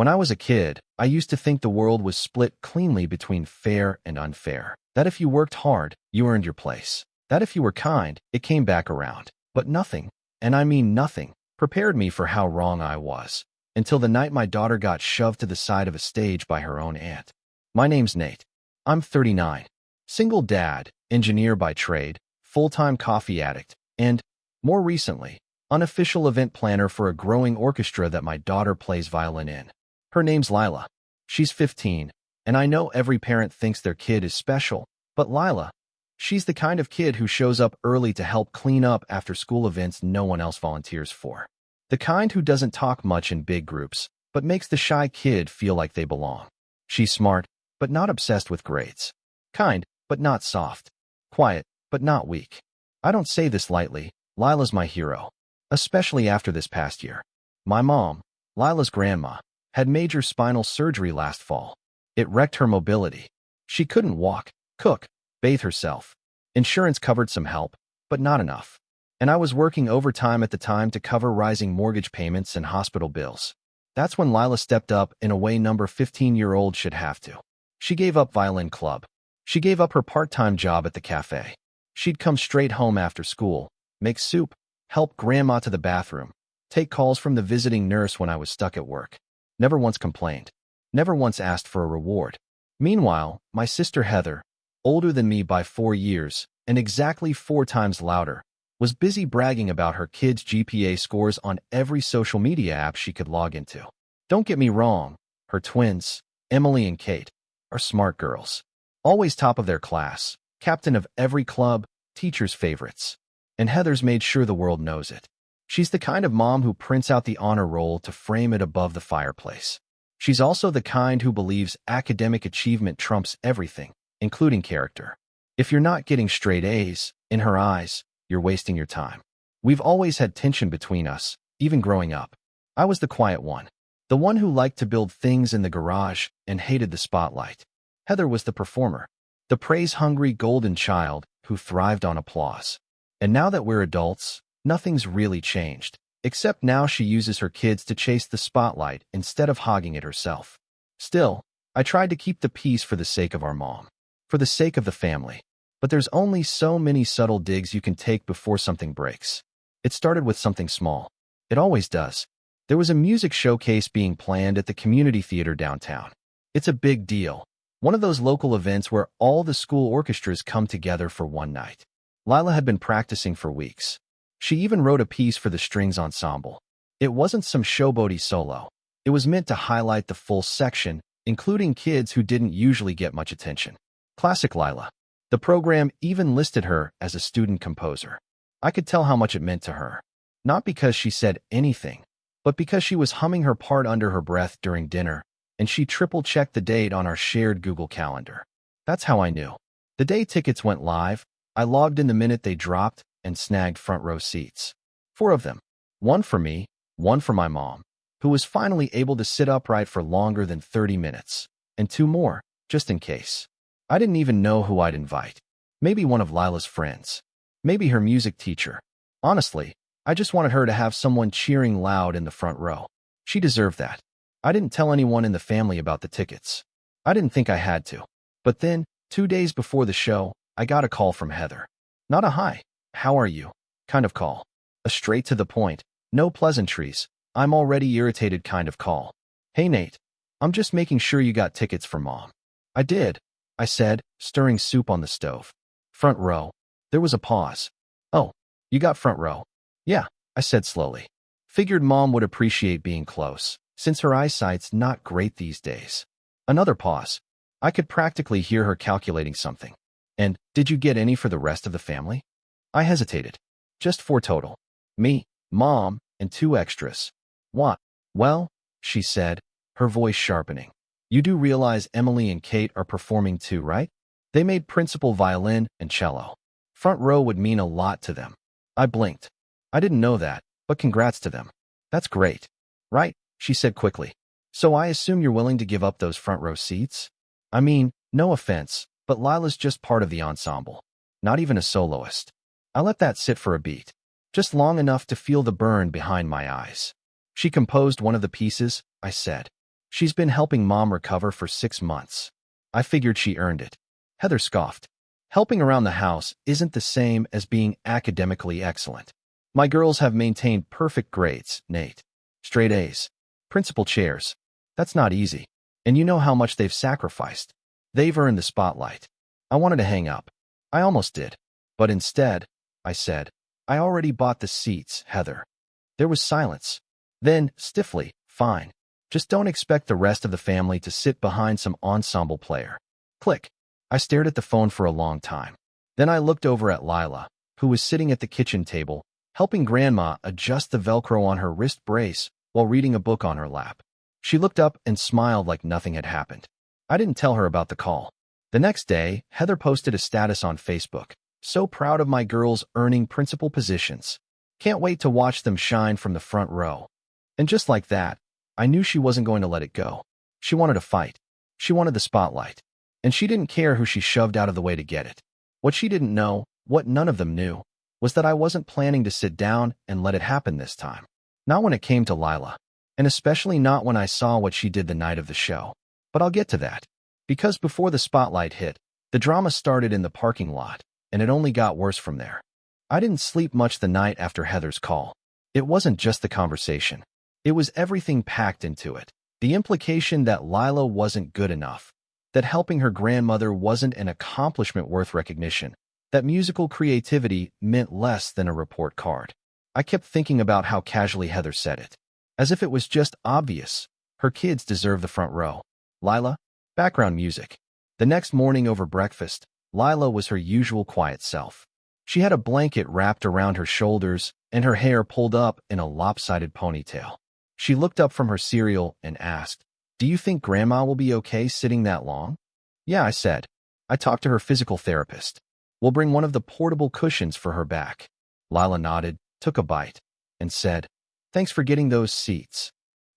When I was a kid, I used to think the world was split cleanly between fair and unfair. That if you worked hard, you earned your place. That if you were kind, it came back around. But nothing, and I mean nothing, prepared me for how wrong I was, until the night my daughter got shoved to the side of a stage by her own aunt. My name's Nate. I'm 39. Single dad, engineer by trade, full-time coffee addict, and, more recently, unofficial event planner for a growing orchestra that my daughter plays violin in. Her name's Lila. She's 15, and I know every parent thinks their kid is special, but Lila, she's the kind of kid who shows up early to help clean up after school events no one else volunteers for. The kind who doesn't talk much in big groups, but makes the shy kid feel like they belong. She's smart, but not obsessed with grades. Kind, but not soft. Quiet, but not weak. I don't say this lightly. Lila's my hero, especially after this past year. My mom, Lila's grandma, had major spinal surgery last fall. It wrecked her mobility. She couldn't walk, cook, bathe herself. Insurance covered some help, but not enough. And I was working overtime at the time to cover rising mortgage payments and hospital bills. That's when Lila stepped up in a way number 15-year-old should have to. She gave up violin club. She gave up her part-time job at the cafe. She'd come straight home after school, make soup, help grandma to the bathroom, take calls from the visiting nurse when I was stuck at work. Never once complained. Never once asked for a reward. Meanwhile, my sister Heather, older than me by 4 years and exactly 4 times louder, was busy bragging about her kids' GPA scores on every social media app she could log into. Don't get me wrong, her twins, Emily and Kate, are smart girls. Always top of their class, captain of every club, teacher's favorites. And Heather's made sure the world knows it. She's the kind of mom who prints out the honor roll to frame it above the fireplace. She's also the kind who believes academic achievement trumps everything, including character. If you're not getting straight A's, in her eyes, you're wasting your time. We've always had tension between us, even growing up. I was the quiet one, the one who liked to build things in the garage and hated the spotlight. Heather was the performer, the praise-hungry golden child who thrived on applause. And now that we're adults, nothing's really changed, except now she uses her kids to chase the spotlight instead of hogging it herself. Still, I tried to keep the peace for the sake of our mom, for the sake of the family. But there's only so many subtle digs you can take before something breaks. It started with something small. It always does. There was a music showcase being planned at the community theater downtown. It's a big deal. One of those local events where all the school orchestras come together for one night. Lila had been practicing for weeks. She even wrote a piece for the strings ensemble. It wasn't some showboaty solo. It was meant to highlight the full section, including kids who didn't usually get much attention. Classic Lila. The program even listed her as a student composer. I could tell how much it meant to her. Not because she said anything, but because she was humming her part under her breath during dinner, and she triple-checked the date on our shared Google Calendar. That's how I knew. The day tickets went live, I logged in the minute they dropped and snagged front row seats. 4 of them. 1 for me, 1 for my mom, who was finally able to sit upright for longer than 30 minutes, and 2 more, just in case. I didn't even know who I'd invite. Maybe one of Lila's friends. Maybe her music teacher. Honestly, I just wanted her to have someone cheering loud in the front row. She deserved that. I didn't tell anyone in the family about the tickets. I didn't think I had to. But then, 2 days before the show, I got a call from Heather. Not a hi, how are you kind of call. A straight to the point, no pleasantries, I'm already irritated kind of call. Hey Nate, I'm just making sure you got tickets for Mom. I did, I said, stirring soup on the stove. Front row. There was a pause. Oh, you got front row? Yeah, I said slowly. Figured Mom would appreciate being close, since her eyesight's not great these days. Another pause. I could practically hear her calculating something. And, did you get any for the rest of the family? I hesitated. Just 4 total. Me, Mom, and 2 extras. What? Well, she said, her voice sharpening. You do realize Emily and Kate are performing too, right? They made principal violin and cello. Front row would mean a lot to them. I blinked. I didn't know that, but congrats to them. That's great. Right, she said quickly. So I assume you're willing to give up those front row seats? I mean, no offense, but Lila's just part of the ensemble. Not even a soloist. I let that sit for a beat. Just long enough to feel the burn behind my eyes. She composed one of the pieces, I said. She's been helping Mom recover for 6 months. I figured she earned it. Heather scoffed. Helping around the house isn't the same as being academically excellent. My girls have maintained perfect grades, Nate. Straight A's. Principal chairs. That's not easy. And you know how much they've sacrificed. They've earned the spotlight. I wanted to hang up. I almost did. But instead, I said, I already bought the seats, Heather. There was silence. Then, stiffly, fine. Just don't expect the rest of the family to sit behind some ensemble player. Click. I stared at the phone for a long time. Then I looked over at Lila, who was sitting at the kitchen table, helping Grandma adjust the Velcro on her wrist brace while reading a book on her lap. She looked up and smiled like nothing had happened. I didn't tell her about the call. The next day, Heather posted a status on Facebook. So proud of my girls earning principal positions. Can't wait to watch them shine from the front row. And just like that, I knew she wasn't going to let it go. She wanted to fight. She wanted the spotlight. And she didn't care who she shoved out of the way to get it. What she didn't know, what none of them knew, was that I wasn't planning to sit down and let it happen this time. Not when it came to Lila. And especially not when I saw what she did the night of the show. But I'll get to that. Because before the spotlight hit, the drama started in the parking lot, and it only got worse from there. I didn't sleep much the night after Heather's call. It wasn't just the conversation. It was everything packed into it. The implication that Lila wasn't good enough, that helping her grandmother wasn't an accomplishment worth recognition, that musical creativity meant less than a report card. I kept thinking about how casually Heather said it, as if it was just obvious. Her kids deserve the front row. Lila, background music. The next morning over breakfast, Lila was her usual quiet self. She had a blanket wrapped around her shoulders and her hair pulled up in a lopsided ponytail. She looked up from her cereal and asked, "Do you think Grandma will be okay sitting that long?" "Yeah," I said. "I talked to her physical therapist. We'll bring one of the portable cushions for her back." Lila nodded, took a bite, and said, "Thanks for getting those seats."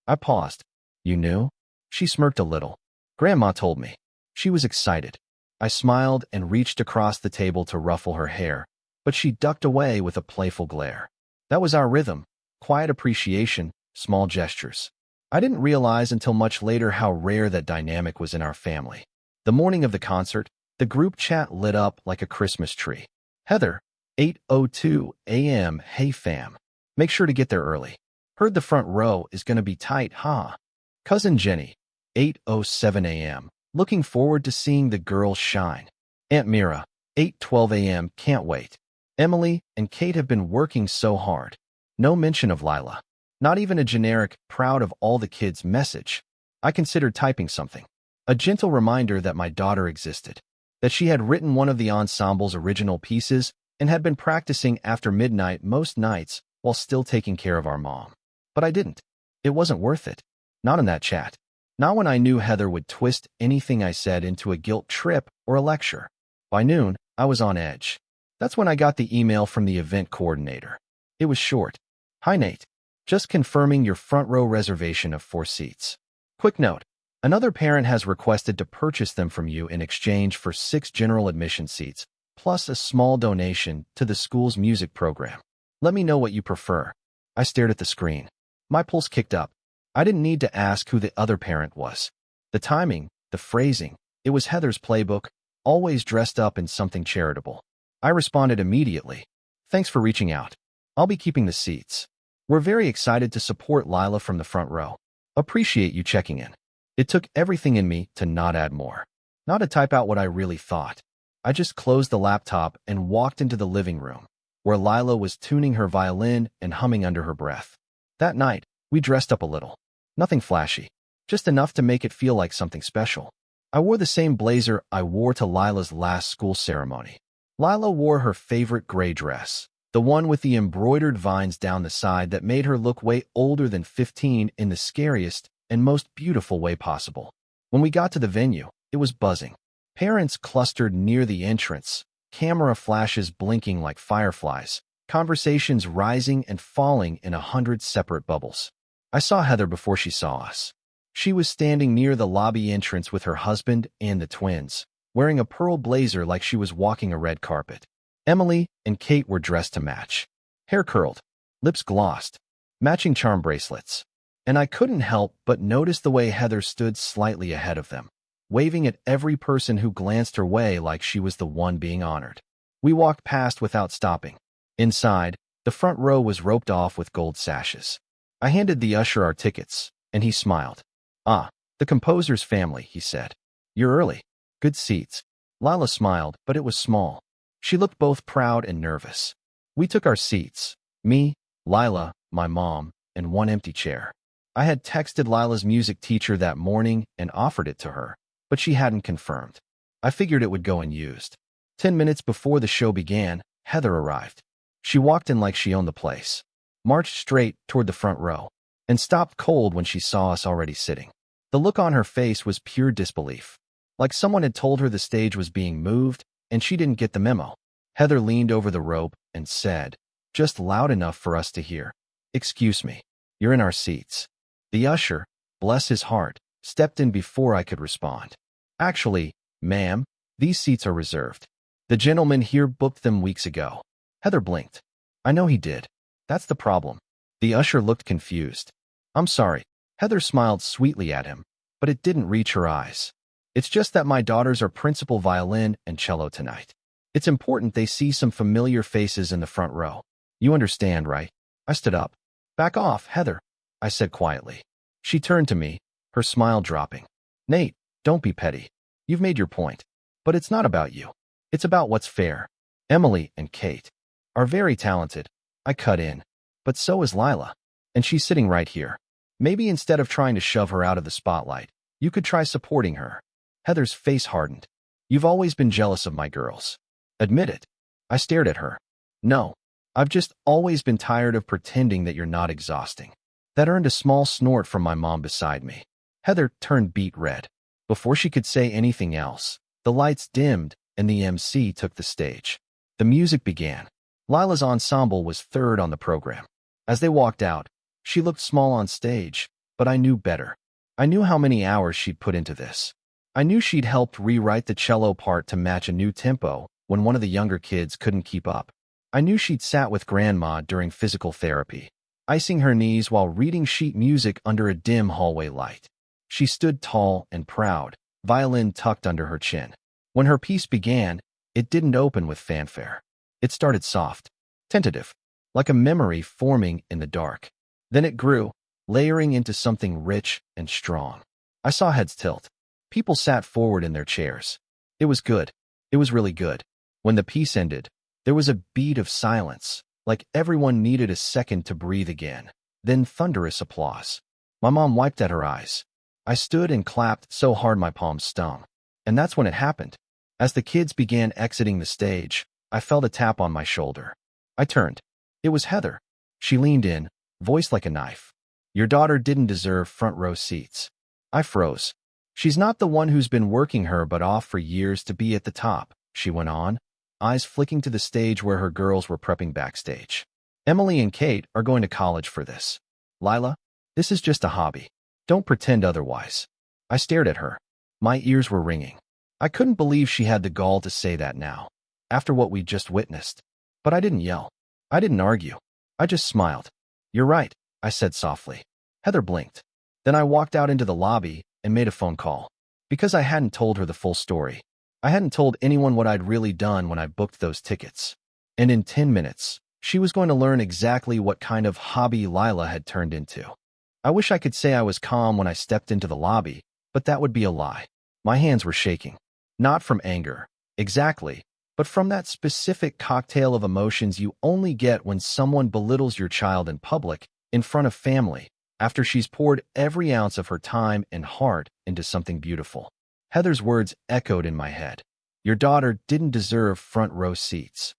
I paused. "You knew?" She smirked a little. "Grandma told me." She was excited. I smiled and reached across the table to ruffle her hair, but she ducked away with a playful glare. That was our rhythm. Quiet appreciation, small gestures. I didn't realize until much later how rare that dynamic was in our family. The morning of the concert, the group chat lit up like a Christmas tree. Heather, 8:02 a.m. Hey fam. Make sure to get there early. Heard the front row is gonna be tight, huh? Cousin Jenny, 8:07 a.m. Looking forward to seeing the girls shine. Aunt Mira, 8:12 a.m. Can't wait. Emily and Kate have been working so hard. No mention of Lila. Not even a generic, proud of all the kids message. I considered typing something. A gentle reminder that my daughter existed. That she had written one of the ensemble's original pieces and had been practicing after midnight most nights while still taking care of our mom. But I didn't. It wasn't worth it. Not in that chat. Not when I knew Heather would twist anything I said into a guilt trip or a lecture. By noon, I was on edge. That's when I got the email from the event coordinator. It was short. "Hi Nate. Just confirming your front row reservation of 4 seats. Quick note. Another parent has requested to purchase them from you in exchange for 6 general admission seats, plus a small donation to the school's music program. Let me know what you prefer." I stared at the screen. My pulse kicked up. I didn't need to ask who the other parent was. The timing, the phrasing, it was Heather's playbook, always dressed up in something charitable. I responded immediately. "Thanks for reaching out. I'll be keeping the seats. We're very excited to support Lila from the front row. Appreciate you checking in." It took everything in me to not add more. Not to type out what I really thought. I just closed the laptop and walked into the living room, where Lila was tuning her violin and humming under her breath. That night, we dressed up a little. Nothing flashy, just enough to make it feel like something special. I wore the same blazer I wore to Lila's last school ceremony. Lila wore her favorite gray dress, the one with the embroidered vines down the side that made her look way older than 15 in the scariest and most beautiful way possible. When we got to the venue, it was buzzing. Parents clustered near the entrance, camera flashes blinking like fireflies, conversations rising and falling in 100 separate bubbles. I saw Heather before she saw us. She was standing near the lobby entrance with her husband and the twins, wearing a pearl blazer like she was walking a red carpet. Emily and Kate were dressed to match. Hair curled, lips glossed, matching charm bracelets. and I couldn't help but notice the way Heather stood slightly ahead of them, waving at every person who glanced her way like she was the one being honored. We walked past without stopping. Inside, the front row was roped off with gold sashes. I handed the usher our tickets, and he smiled. "Ah, the composer's family," he said. "You're early. Good seats." Lila smiled, but it was small. She looked both proud and nervous. We took our seats. Me, Lila, my mom, and one empty chair. I had texted Lila's music teacher that morning and offered it to her, but she hadn't confirmed. I figured it would go unused. 10 minutes before the show began, Heather arrived. She walked in like she owned the place, marched straight toward the front row, and stopped cold when she saw us already sitting. The look on her face was pure disbelief, like someone had told her the stage was being moved and she didn't get the memo. Heather leaned over the rope and said, just loud enough for us to hear, "Excuse me, you're in our seats." The usher, bless his heart, stepped in before I could respond. "Actually, ma'am, these seats are reserved. The gentleman here booked them weeks ago." Heather blinked. "I know he did. That's the problem." The usher looked confused. "I'm sorry." Heather smiled sweetly at him, but it didn't reach her eyes. "It's just that my daughters are principal violin and cello tonight. It's important they see some familiar faces in the front row. You understand, right?" I stood up. "Back off, Heather," I said quietly. She turned to me, her smile dropping. "Nate, don't be petty. You've made your point. But it's not about you. It's about what's fair. Emily and Kate are very talented." I cut in. "But so is Lila. And she's sitting right here. Maybe instead of trying to shove her out of the spotlight, you could try supporting her." Heather's face hardened. "You've always been jealous of my girls. Admit it." I stared at her. "No. I've just always been tired of pretending that you're not exhausting." That earned a small snort from my mom beside me. Heather turned beet red. Before she could say anything else, the lights dimmed and the MC took the stage. The music began. Lila's ensemble was third on the program. As they walked out, she looked small on stage, but I knew better. I knew how many hours she'd put into this. I knew she'd helped rewrite the cello part to match a new tempo when one of the younger kids couldn't keep up. I knew she'd sat with Grandma during physical therapy, icing her knees while reading sheet music under a dim hallway light. She stood tall and proud, violin tucked under her chin. When her piece began, it didn't open with fanfare. It started soft, tentative, like a memory forming in the dark. Then it grew, layering into something rich and strong. I saw heads tilt. People sat forward in their chairs. It was good. It was really good. When the piece ended, there was a beat of silence, like everyone needed a second to breathe again. Then thunderous applause. My mom wiped at her eyes. I stood and clapped so hard my palms stung. And that's when it happened. As the kids began exiting the stage, I felt a tap on my shoulder. I turned. It was Heather. She leaned in, voice like a knife. "Your daughter didn't deserve front row seats." I froze. "She's not the one who's been working her butt off for years to be at the top," she went on, eyes flicking to the stage where her girls were prepping backstage. "Emily and Kate are going to college for this. Lila, this is just a hobby. Don't pretend otherwise." I stared at her. My ears were ringing. I couldn't believe she had the gall to say that now, after what we'd just witnessed. But I didn't yell. I didn't argue. I just smiled. "You're right," I said softly. Heather blinked. Then I walked out into the lobby and made a phone call. Because I hadn't told her the full story. I hadn't told anyone what I'd really done when I booked those tickets. And in 10 minutes, she was going to learn exactly what kind of hobby Lila had turned into. I wish I could say I was calm when I stepped into the lobby, but that would be a lie. My hands were shaking. Not from anger, exactly, but from that specific cocktail of emotions you only get when someone belittles your child in public, in front of family, after she's poured every ounce of her time and heart into something beautiful. Heather's words echoed in my head. Your daughter didn't deserve front row seats.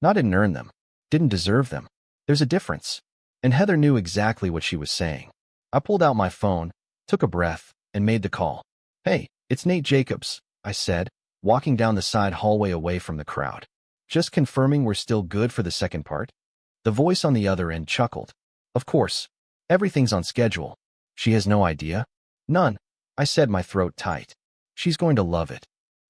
Not didn't earn them, didn't deserve them. There's a difference. And Heather knew exactly what she was saying. I pulled out my phone, took a breath, and made the call. Hey, it's Nate Jacobs, I said, walking down the side hallway away from the crowd. Just confirming we're still good for the second part? The voice on the other end chuckled. Of course. Everything's on schedule. She has no idea? None. I said, my throat tight. She's going to love it.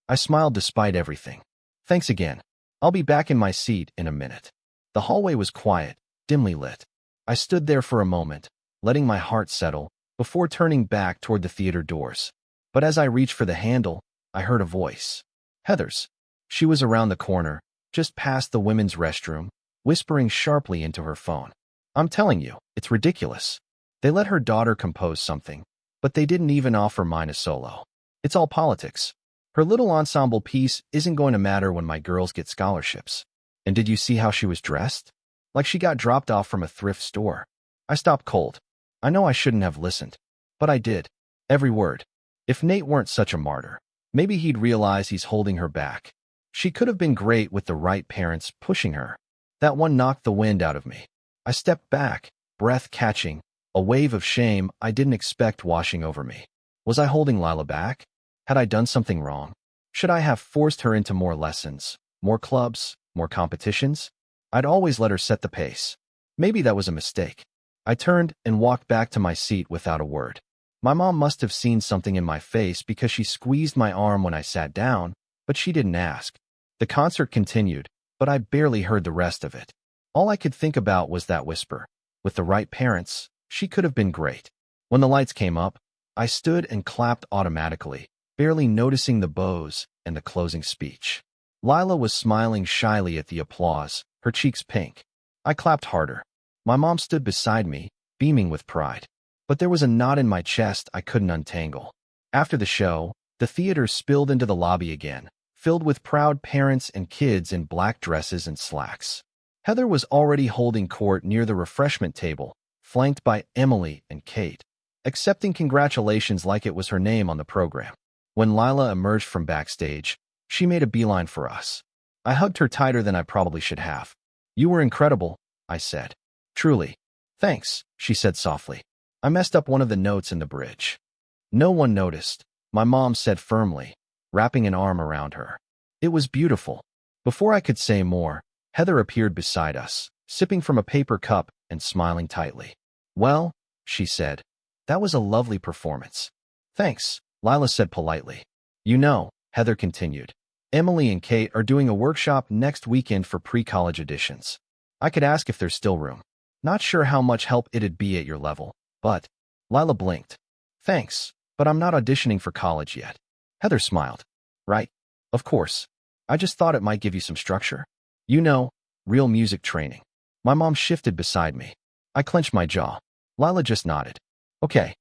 I smiled despite everything. Thanks again. I'll be back in my seat in a minute. The hallway was quiet, dimly lit. I stood there for a moment, letting my heart settle, before turning back toward the theater doors. But as I reached for the handle, I heard a voice. Heather's. She was around the corner, just past the women's restroom, whispering sharply into her phone. I'm telling you, it's ridiculous. They let her daughter compose something, but they didn't even offer mine a solo. It's all politics. Her little ensemble piece isn't going to matter when my girls get scholarships. And did you see how she was dressed? Like she got dropped off from a thrift store. I stopped cold. I know I shouldn't have listened, but I did. Every word. If Nate weren't such a martyr, maybe he'd realize he's holding her back. She could have been great with the right parents pushing her. That one knocked the wind out of me. I stepped back, breath catching, a wave of shame I didn't expect washing over me. Was I holding Lila back? Had I done something wrong? Should I have forced her into more lessons, more clubs, more competitions? I'd always let her set the pace. Maybe that was a mistake. I turned and walked back to my seat without a word. My mom must have seen something in my face because she squeezed my arm when I sat down, but she didn't ask. The concert continued, but I barely heard the rest of it. All I could think about was that whisper. With the right parents, she could have been great. When the lights came up, I stood and clapped automatically, barely noticing the bows and the closing speech. Lila was smiling shyly at the applause, her cheeks pink. I clapped harder. My mom stood beside me, beaming with pride. But there was a knot in my chest I couldn't untangle. After the show, the theater spilled into the lobby again, filled with proud parents and kids in black dresses and slacks. Heather was already holding court near the refreshment table, flanked by Emily and Kate, accepting congratulations like it was her name on the program. When Lila emerged from backstage, she made a beeline for us. I hugged her tighter than I probably should have. You were incredible, I said. Truly. Thanks, she said softly. I messed up one of the notes in the bridge. No one noticed, my mom said firmly, wrapping an arm around her. It was beautiful. Before I could say more, Heather appeared beside us, sipping from a paper cup and smiling tightly. Well, she said, that was a lovely performance. Thanks, Lila said politely. You know, Heather continued, Emily and Kate are doing a workshop next weekend for pre-college additions. I could ask if there's still room. Not sure how much help it'd be at your level, but... Lila blinked. Thanks, but I'm not auditioning for college yet. Heather smiled. Right. Of course. I just thought it might give you some structure. You know, real music training. My mom shifted beside me. I clenched my jaw. Lila just nodded. Okay.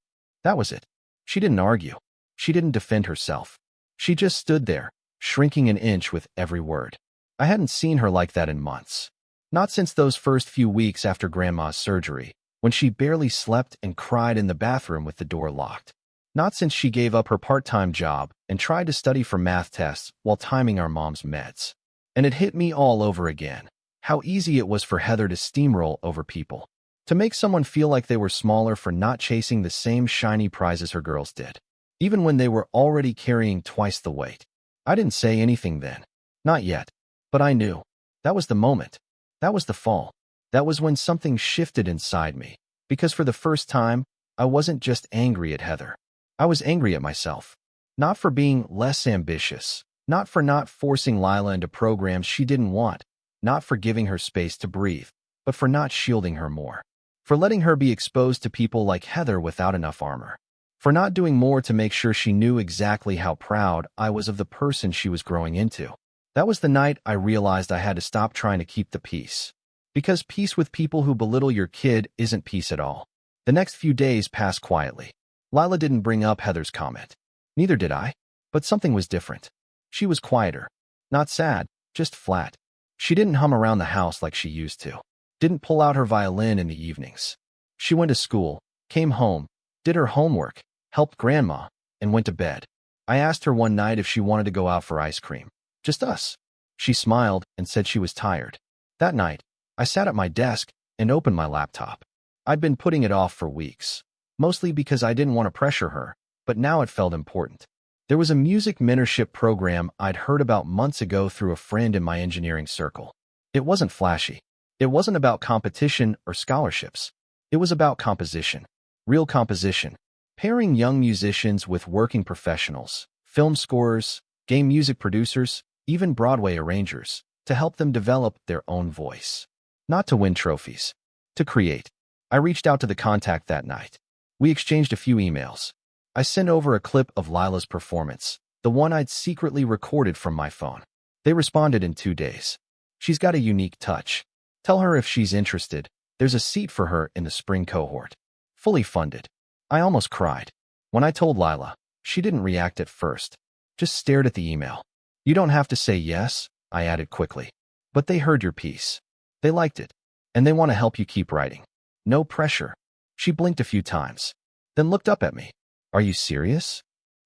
That was it. She didn't argue. She didn't defend herself. She just stood there, shrinking an inch with every word. I hadn't seen her like that in months. Not since those first few weeks after Grandma's surgery, when she barely slept and cried in the bathroom with the door locked. Not since she gave up her part-time job and tried to study for math tests while timing our mom's meds. And it hit me all over again, how easy it was for Heather to steamroll over people, to make someone feel like they were smaller for not chasing the same shiny prizes her girls did, even when they were already carrying twice the weight. I didn't say anything then. Not yet. But I knew. That was the moment. That was the fall. That was when something shifted inside me, because for the first time, I wasn't just angry at Heather. I was angry at myself. Not for being less ambitious, not for not forcing Lila into programs she didn't want, not for giving her space to breathe, but for not shielding her more. For letting her be exposed to people like Heather without enough armor. For not doing more to make sure she knew exactly how proud I was of the person she was growing into. That was the night I realized I had to stop trying to keep the peace. Because peace with people who belittle your kid isn't peace at all. The next few days passed quietly. Lila didn't bring up Heather's comment. Neither did I. But something was different. She was quieter. Not sad, just flat. She didn't hum around the house like she used to. Didn't pull out her violin in the evenings. She went to school, came home, did her homework, helped Grandma, and went to bed. I asked her one night if she wanted to go out for ice cream. Just us. She smiled and said she was tired. That night, I sat at my desk and opened my laptop. I'd been putting it off for weeks, mostly because I didn't want to pressure her, but now it felt important. There was a music mentorship program I'd heard about months ago through a friend in my engineering circle. It wasn't flashy. It wasn't about competition or scholarships. It was about composition. Real composition. Pairing young musicians with working professionals, film scorers, game music producers, even Broadway arrangers, to help them develop their own voice. Not to win trophies. To create. I reached out to the contact that night. We exchanged a few emails. I sent over a clip of Lila's performance, the one I'd secretly recorded from my phone. They responded in 2 days. She's got a unique touch. Tell her if she's interested. There's a seat for her in the spring cohort. Fully funded. I almost cried. When I told Lila, she didn't react at first. Just stared at the email. You don't have to say yes, I added quickly. But they heard your piece. They liked it. And they want to help you keep writing. No pressure. She blinked a few times. Then looked up at me. Are you serious?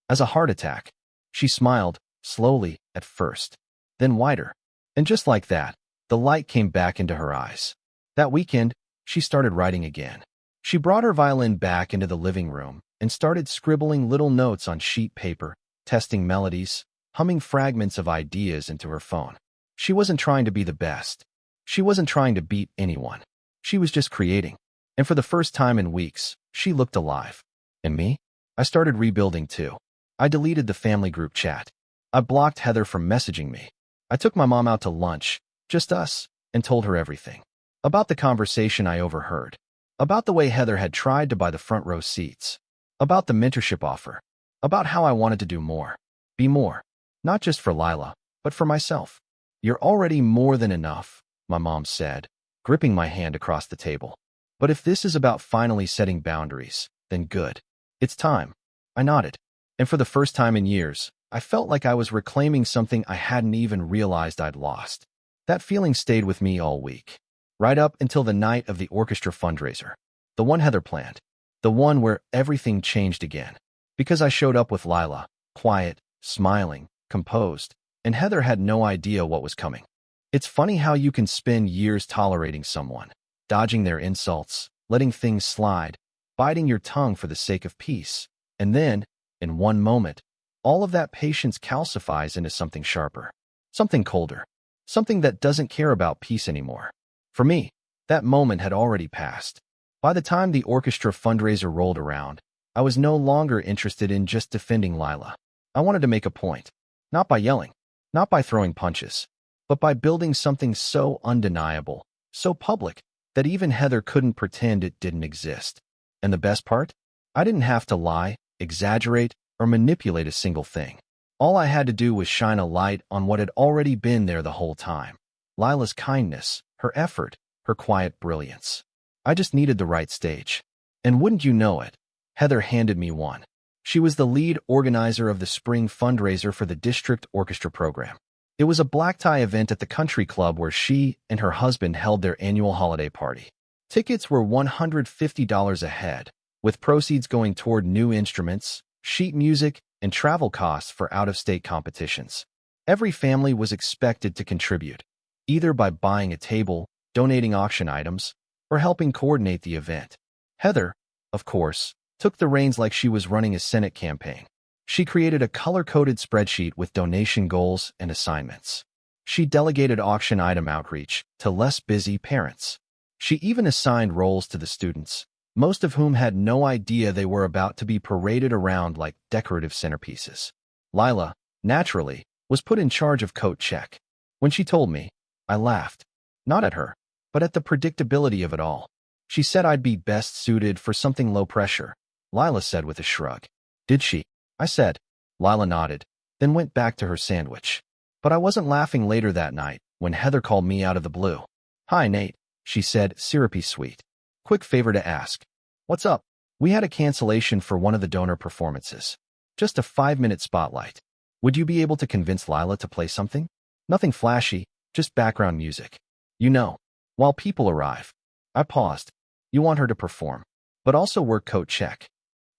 As a heart attack. She smiled, slowly, at first. Then wider. And just like that, the light came back into her eyes. That weekend, she started writing again. She brought her violin back into the living room and started scribbling little notes on sheet paper, testing melodies, humming fragments of ideas into her phone. She wasn't trying to be the best. She wasn't trying to beat anyone. She was just creating. And for the first time in weeks, she looked alive. And me? I started rebuilding too. I deleted the family group chat. I blocked Heather from messaging me. I took my mom out to lunch, just us, and told her everything. About the conversation I overheard. About the way Heather had tried to buy the front row seats. About the mentorship offer. About how I wanted to do more. Be more. Not just for Lila, but for myself. You're already more than enough, my mom said, gripping my hand across the table. But if this is about finally setting boundaries, then good. It's time. I nodded. And for the first time in years, I felt like I was reclaiming something I hadn't even realized I'd lost. That feeling stayed with me all week. Right up until the night of the orchestra fundraiser. The one Heather planned. The one where everything changed again. Because I showed up with Lila, quiet, smiling, composed, and Heather had no idea what was coming. It's funny how you can spend years tolerating someone, dodging their insults, letting things slide, biting your tongue for the sake of peace. And then, in one moment, all of that patience calcifies into something sharper, something colder, something that doesn't care about peace anymore. For me, that moment had already passed. By the time the orchestra fundraiser rolled around, I was no longer interested in just defending Lila. I wanted to make a point, not by yelling, not by throwing punches, but by building something so undeniable, so public, that even Heather couldn't pretend it didn't exist. And the best part? I didn't have to lie, exaggerate, or manipulate a single thing. All I had to do was shine a light on what had already been there the whole time. Lila's kindness, her effort, her quiet brilliance. I just needed the right stage. And wouldn't you know it, Heather handed me one. She was the lead organizer of the spring fundraiser for the district orchestra program. It was a black-tie event at the country club where she and her husband held their annual holiday party. Tickets were $150 a head, with proceeds going toward new instruments, sheet music, and travel costs for out-of-state competitions. Every family was expected to contribute, either by buying a table, donating auction items, or helping coordinate the event. Heather, of course, took the reins like she was running a Senate campaign. She created a color-coded spreadsheet with donation goals and assignments. She delegated auction item outreach to less busy parents. She even assigned roles to the students, most of whom had no idea they were about to be paraded around like decorative centerpieces. Lila, naturally, was put in charge of coat check. When she told me, I laughed. Not at her, but at the predictability of it all. She said I'd be best suited for something low pressure, Lila said with a shrug. Did she? I said. Lila nodded, then went back to her sandwich. But I wasn't laughing later that night when Heather called me out of the blue. Hi, Nate, she said, syrupy sweet. Quick favor to ask. What's up? We had a cancellation for one of the donor performances. Just a 5-minute spotlight. Would you be able to convince Lila to play something? Nothing flashy, just background music. You know, while people arrive. I paused. You want her to perform, but also work coat check.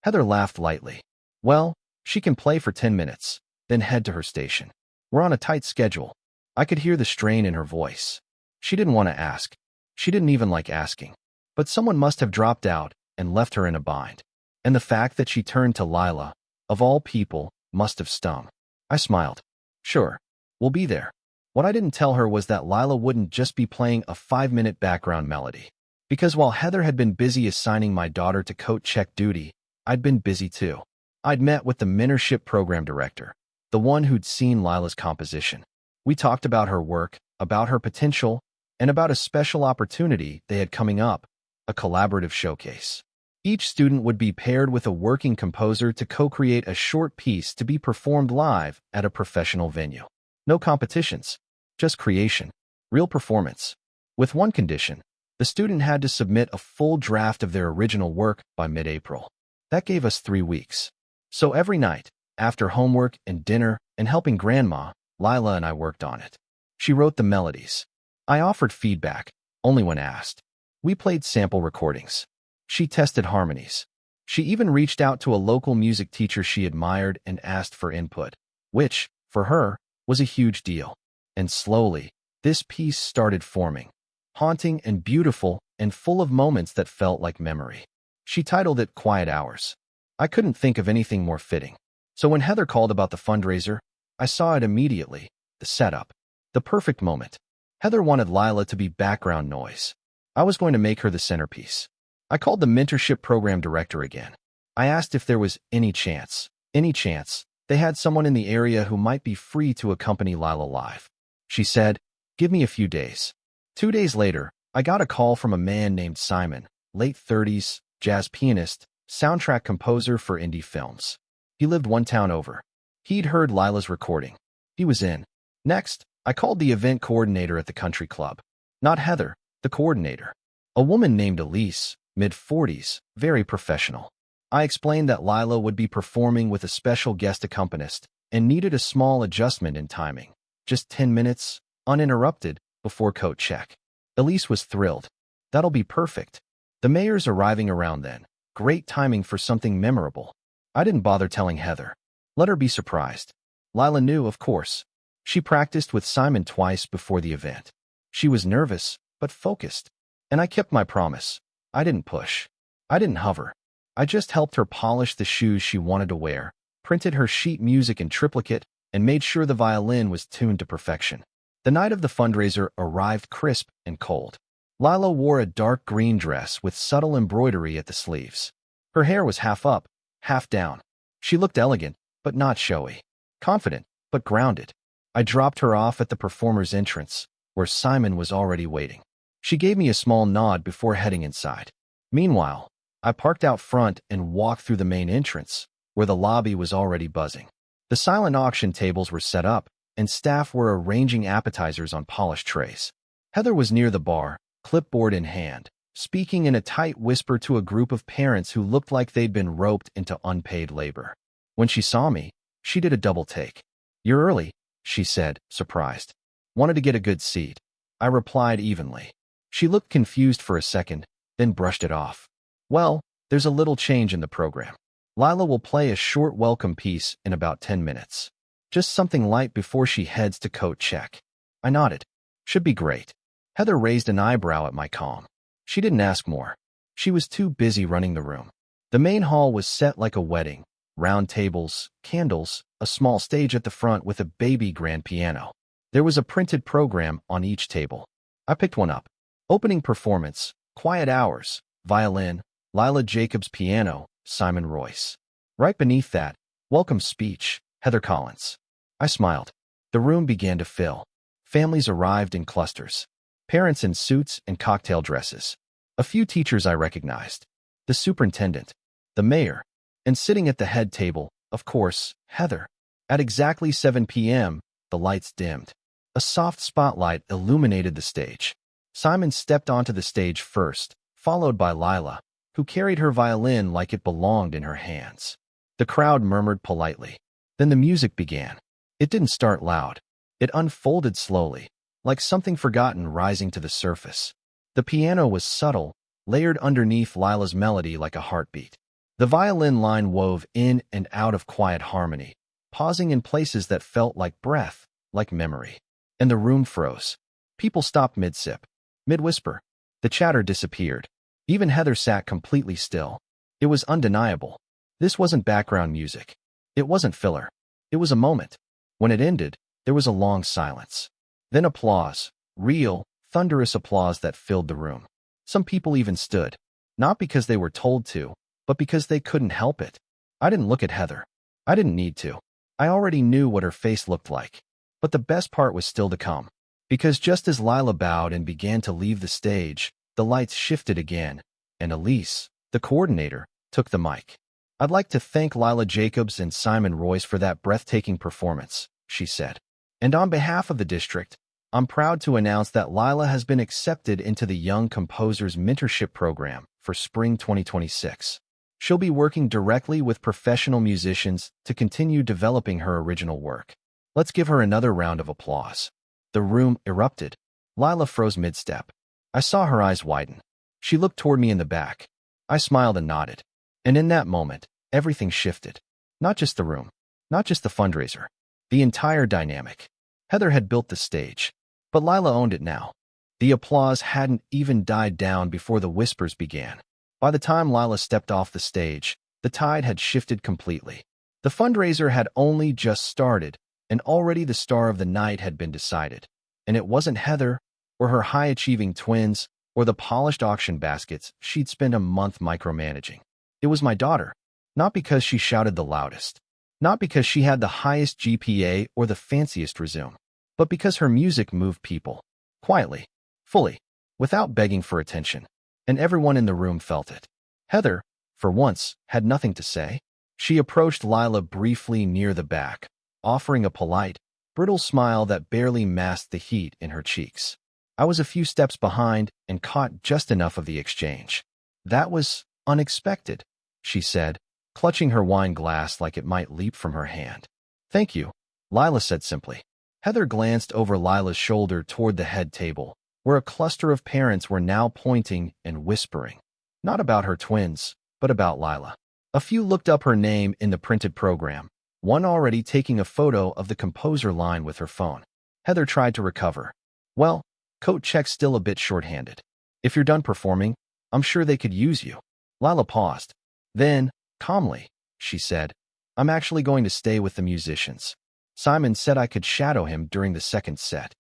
Heather laughed lightly. Well, she can play for 10 minutes, then head to her station. We're on a tight schedule. I could hear the strain in her voice. She didn't want to ask. She didn't even like asking. But someone must have dropped out and left her in a bind. And the fact that she turned to Lila, of all people, must have stung. I smiled. Sure, we'll be there. What I didn't tell her was that Lila wouldn't just be playing a 5-minute background melody. Because while Heather had been busy assigning my daughter to coat check duty, I'd been busy too. I'd met with the mentorship program director, the one who'd seen Lila's composition. We talked about her work, about her potential, and about a special opportunity they had coming up, a collaborative showcase. Each student would be paired with a working composer to co-create a short piece to be performed live at a professional venue. No competitions, just creation, real performance. With one condition, the student had to submit a full draft of their original work by mid-April. That gave us 3 weeks. So every night, after homework and dinner and helping Grandma, Lila and I worked on it. She wrote the melodies. I offered feedback, only when asked. We played sample recordings. She tested harmonies. She even reached out to a local music teacher she admired and asked for input, which, for her, was a huge deal. And slowly, this piece started forming, haunting and beautiful and full of moments that felt like memory. She titled it Quiet Hours. I couldn't think of anything more fitting. So when Heather called about the fundraiser, I saw it immediately, the setup, the perfect moment. Heather wanted Lila to be background noise. I was going to make her the centerpiece. I called the mentorship program director again. I asked if there was any chance they had someone in the area who might be free to accompany Lila live. She said, "Give me a few days." 2 days later, I got a call from a man named Simon, late 30s, jazz pianist, soundtrack composer for indie films. He lived one town over. He'd heard Lila's recording. He was in. Next, I called the event coordinator at the country club. Not Heather, the coordinator. A woman named Elise, mid-40s, very professional. I explained that Lila would be performing with a special guest accompanist and needed a small adjustment in timing. Just 10 minutes, uninterrupted, before coat check. Elise was thrilled. That'll be perfect. The mayor's arriving around then. Great timing for something memorable. I didn't bother telling Heather. Let her be surprised. Lila knew, of course. She practiced with Simon twice before the event. She was nervous, but focused. And I kept my promise. I didn't push. I didn't hover. I just helped her polish the shoes she wanted to wear, printed her sheet music in triplicate, and made sure the violin was tuned to perfection. The night of the fundraiser arrived crisp and cold. Lila wore a dark green dress with subtle embroidery at the sleeves. Her hair was half up, half down. She looked elegant, but not showy. Confident, but grounded. I dropped her off at the performer's entrance, where Simon was already waiting. She gave me a small nod before heading inside. Meanwhile, I parked out front and walked through the main entrance, where the lobby was already buzzing. The silent auction tables were set up, and staff were arranging appetizers on polished trays. Heather was near the bar, clipboard in hand, speaking in a tight whisper to a group of parents who looked like they'd been roped into unpaid labor. When she saw me, she did a double take. "You're early," she said, surprised. "Wanted to get a good seat." I replied evenly. She looked confused for a second, then brushed it off. "Well, there's a little change in the program. Lila will play a short welcome piece in about 10 minutes. Just something light before she heads to coat check." I nodded. "Should be great." Heather raised an eyebrow at my calm. She didn't ask more. She was too busy running the room. The main hall was set like a wedding. Round tables, candles, a small stage at the front with a baby grand piano. There was a printed program on each table. I picked one up. Opening performance, Quiet Hours, violin, Lila Jacobs piano, Simon Royce. Right beneath that, welcome speech, Heather Collins. I smiled. The room began to fill. Families arrived in clusters. Parents in suits and cocktail dresses. A few teachers I recognized. The superintendent. The mayor. And sitting at the head table, of course, Heather. At exactly 7 p.m., the lights dimmed. A soft spotlight illuminated the stage. Simon stepped onto the stage first, followed by Lila, who carried her violin like it belonged in her hands. The crowd murmured politely. Then the music began. It didn't start loud. It unfolded slowly, like something forgotten rising to the surface. The piano was subtle, layered underneath Lila's melody like a heartbeat. The violin line wove in and out of quiet harmony, pausing in places that felt like breath, like memory. And the room froze. People stopped mid-sip, mid-whisper. The chatter disappeared. Even Heather sat completely still. It was undeniable. This wasn't background music. It wasn't filler. It was a moment. When it ended, there was a long silence. Then applause, real, thunderous applause that filled the room. Some people even stood, not because they were told to, but because they couldn't help it. I didn't look at Heather. I didn't need to. I already knew what her face looked like. But the best part was still to come. Because just as Lila bowed and began to leave the stage, the lights shifted again, and Elise, the coordinator, took the mic. "I'd like to thank Lila Jacobs and Simon Royce for that breathtaking performance," she said. "And on behalf of the district, I'm proud to announce that Lila has been accepted into the Young Composers Mentorship Program for spring 2026. She'll be working directly with professional musicians to continue developing her original work. Let's give her another round of applause." The room erupted. Lila froze mid-step. I saw her eyes widen. She looked toward me in the back. I smiled and nodded. And in that moment, everything shifted. Not just the room, not just the fundraiser, the entire dynamic. Heather had built the stage, but Lila owned it now. The applause hadn't even died down before the whispers began. By the time Lila stepped off the stage, the tide had shifted completely. The fundraiser had only just started, and already the star of the night had been decided. And it wasn't Heather, or her high-achieving twins, or the polished auction baskets she'd spent a month micromanaging. It was my daughter, not because she shouted the loudest, not because she had the highest GPA or the fanciest resume, but because her music moved people, quietly, fully, without begging for attention, and everyone in the room felt it. Heather, for once, had nothing to say. She approached Lila briefly near the back, offering a polite, brittle smile that barely masked the heat in her cheeks. I was a few steps behind and caught just enough of the exchange. "That was unexpected," she said, clutching her wine glass like it might leap from her hand. "Thank you," Lila said simply. Heather glanced over Lila's shoulder toward the head table, where a cluster of parents were now pointing and whispering. Not about her twins, but about Lila. A few looked up her name in the printed program, one already taking a photo of the composer line with her phone. Heather tried to recover. "Well, coat check's still a bit short-handed. If you're done performing, I'm sure they could use you." Lila paused. Then, calmly, she said, "I'm actually going to stay with the musicians. Simon said I could shadow him during the second set."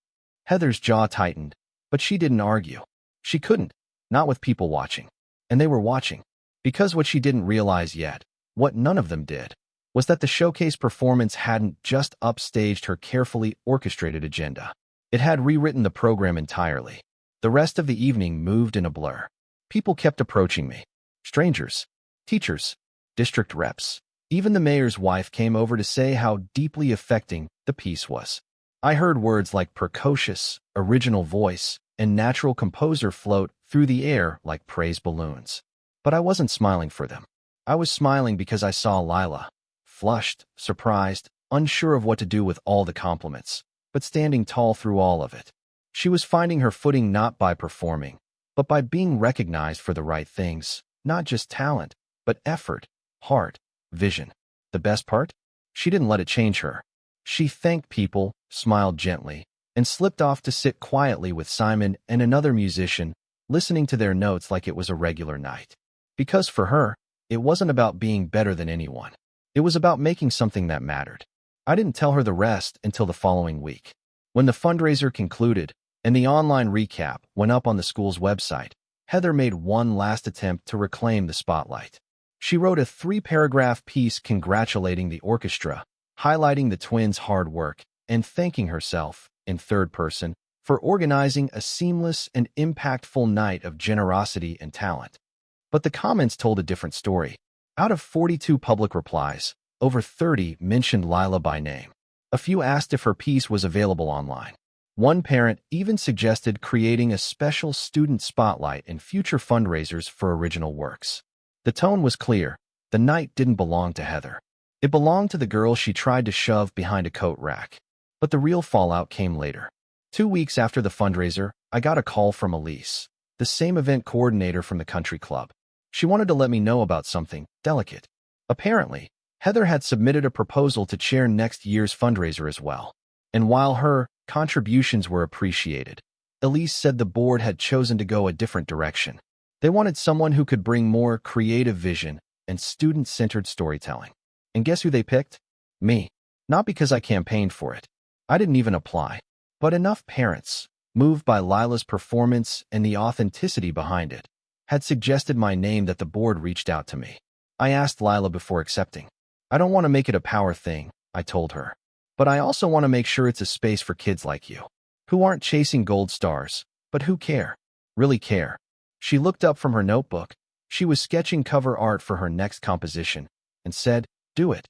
Heather's jaw tightened, but she didn't argue. She couldn't, not with people watching. And they were watching. Because what she didn't realize yet, what none of them did, was that the showcase performance hadn't just upstaged her carefully orchestrated agenda. It had rewritten the program entirely. The rest of the evening moved in a blur. People kept approaching me. Strangers, teachers, district reps. Even the mayor's wife came over to say how deeply affecting the piece was. I heard words like precocious, original voice, and natural composer float through the air like praise balloons. But I wasn't smiling for them. I was smiling because I saw Lila, flushed, surprised, unsure of what to do with all the compliments, but standing tall through all of it. She was finding her footing not by performing, but by being recognized for the right things, not just talent, but effort, heart, vision. The best part? She didn't let it change her. She thanked people, smiled gently, and slipped off to sit quietly with Simon and another musician, listening to their notes like it was a regular night. Because for her, it wasn't about being better than anyone. It was about making something that mattered. I didn't tell her the rest until the following week. When the fundraiser concluded and the online recap went up on the school's website, Heather made one last attempt to reclaim the spotlight. She wrote a 3-paragraph piece congratulating the orchestra, highlighting the twins' hard work, and thanking herself, in third person, for organizing a seamless and impactful night of generosity and talent. But the comments told a different story. Out of 42 public replies, over 30 mentioned Lila by name. A few asked if her piece was available online. One parent even suggested creating a special student spotlight in future fundraisers for original works. The tone was clear. The night didn't belong to Heather. It belonged to the girl she tried to shove behind a coat rack. But the real fallout came later. 2 weeks after the fundraiser, I got a call from Elise, the same event coordinator from the country club. She wanted to let me know about something delicate. Apparently, Heather had submitted a proposal to chair next year's fundraiser as well. And while her contributions were appreciated, Elise said the board had chosen to go a different direction. They wanted someone who could bring more creative vision and student-centered storytelling. And guess who they picked? Me. Not because I campaigned for it. I didn't even apply. But enough parents, moved by Lila's performance and the authenticity behind it, had suggested my name that the board reached out to me. I asked Lila before accepting. "I don't want to make it a power thing," I told her. "But I also want to make sure it's a space for kids like you, who aren't chasing gold stars, but who care, really care." She looked up from her notebook, She was sketching cover art for her next composition and said, "Do it."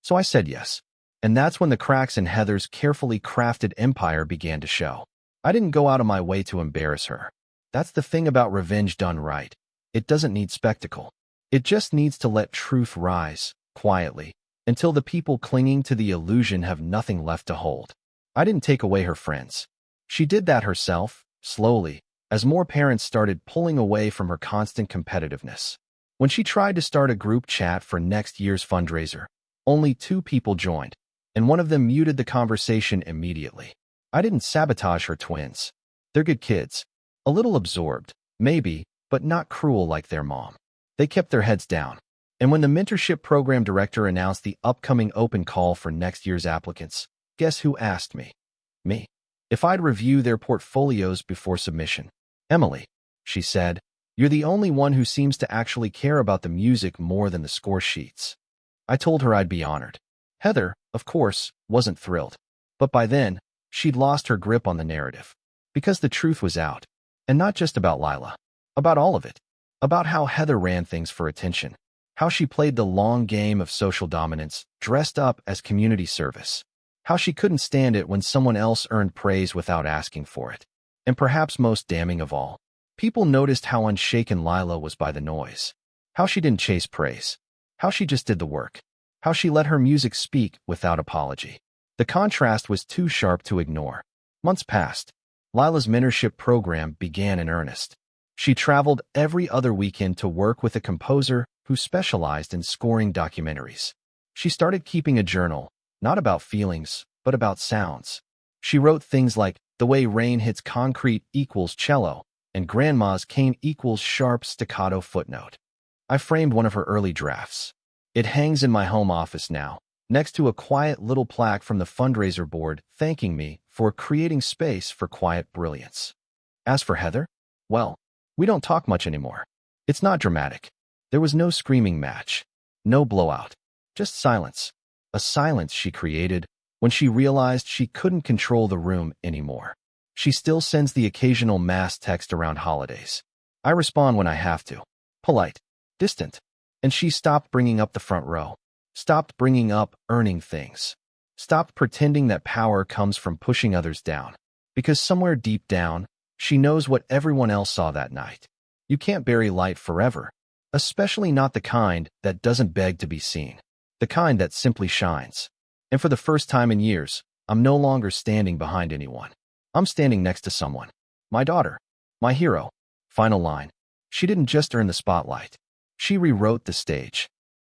So I said yes. And that's when the cracks in Heather's carefully crafted empire began to show. I didn't go out of my way to embarrass her. That's the thing about revenge done right. It doesn't need spectacle. It just needs to let truth rise, quietly, until the people clinging to the illusion have nothing left to hold. I didn't take away her friends. She did that herself, slowly, as more parents started pulling away from her constant competitiveness. When she tried to start a group chat for next year's fundraiser, only 2 people joined, and one of them muted the conversation immediately. I didn't sabotage her twins. They're good kids. A little absorbed, maybe, but not cruel like their mom. They kept their heads down. And when the mentorship program director announced the upcoming open call for next year's applicants, guess who asked me? Me. If I'd review their portfolios before submission. "Emily," she said, "you're the only one who seems to actually care about the music more than the score sheets." I told her I'd be honored. Heather, of course, wasn't thrilled. But by then, she'd lost her grip on the narrative. Because the truth was out. And not just about Lila. About all of it. About how Heather ran things for attention. How she played the long game of social dominance, dressed up as community service. How she couldn't stand it when someone else earned praise without asking for it. And perhaps most damning of all, people noticed how unshaken Lila was by the noise. How she didn't chase praise. How she just did the work. How she let her music speak without apology. The contrast was too sharp to ignore. Months passed. Lila's mentorship program began in earnest. She traveled every other weekend to work with a composer who specialized in scoring documentaries. She started keeping a journal, not about feelings, but about sounds. She wrote things like, "The way rain hits concrete equals cello," and "Grandma's cane equals sharp staccato footnote." I framed one of her early drafts. It hangs in my home office now, next to a quiet little plaque from the fundraiser board thanking me for creating space for quiet brilliance. As for Heather, well, we don't talk much anymore. It's not dramatic. There was no screaming match, no blowout, just silence. A silence she created when she realized she couldn't control the room anymore. She still sends the occasional mass text around holidays. I respond when I have to. Polite, distant. And she stopped bringing up the front row. Stopped bringing up earning things. Stopped pretending that power comes from pushing others down. Because somewhere deep down, she knows what everyone else saw that night. You can't bury light forever. Especially not the kind that doesn't beg to be seen. The kind that simply shines. And for the first time in years, I'm no longer standing behind anyone. I'm standing next to someone. My daughter. My hero. Final line. She didn't just earn the spotlight. She rewrote the stage.